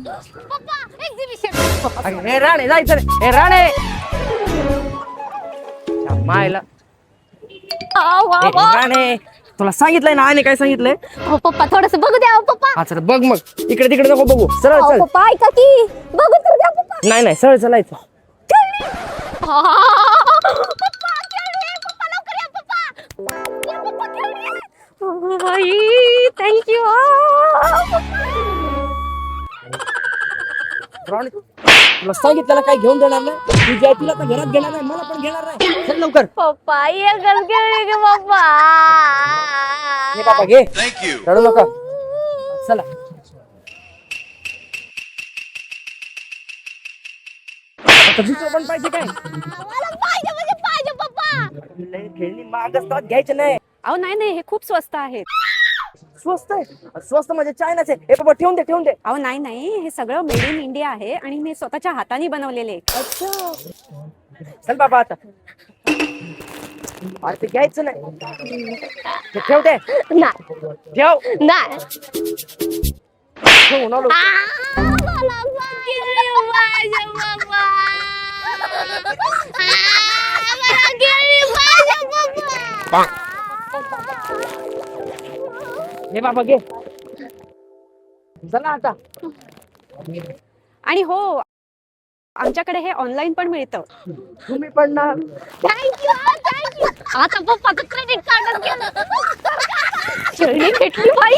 पप्पा एक्झिबिशन. हे राणे जायचं रे. हे राणे मायला. हे राणे तुला सांगितलंय ना आणि काय सांगितलंय. हो पप्पा थोडस बघू द्या पप्पा. हा चल बघ मग इकडे तिकडे नको बघू सरळ चल. पप्पा ऐका की बघू तर द्या पप्पा. नाही नाही सरळ चलायचं. पप्पा खेळूया पप्पा लवकर या पप्पा. या पप्पा खेळूया. बाई थँक्यू. राणे तुला सांगितलं काय घेऊन देणार नाही. तुझी आई तुला तर घरात घेणार नाही मला पण घेणार नाही. चल लवकर. पप्पा ये गल खेळूया की पप्पा. हे बाबा घे रडू नका. चला आता दुसरं पण पाहिजे काय. मला पाहिजे म्हणजे पाहिजे पप्पा. लय खेळणी महाग असतात घ्यायचे नाही. अहो नाही नाही हे खूप स्वस्त आहेत. स्वस्त आहे. स्वस्त म्हणजे चायनाचे. हे बाबा ठेवून दे ठेवून दे. अहो नाही नाही हे सगळं मेड इन इंडिया आहे आणि मी स्वतःच्या हाताने बनवलेले. अच्छा चल बाबा आता. अरे ते घ्यायचं नाही. ते ठेव दे. नाही ठेव नाही. ठेवून आलो. मला खेळणी पाहिजे पप्पा. मला खेळणी पाहिजे पप्पा. हे बाबा घे. चला आता. आणि हो आमच्याकडे हे ऑनलाईन पण मिळतं. तुम्ही पण ना. Thank you thank you. आता पप्पाचं क्रेडिट कार्डच गेलं. खेळणी भेटली बाई.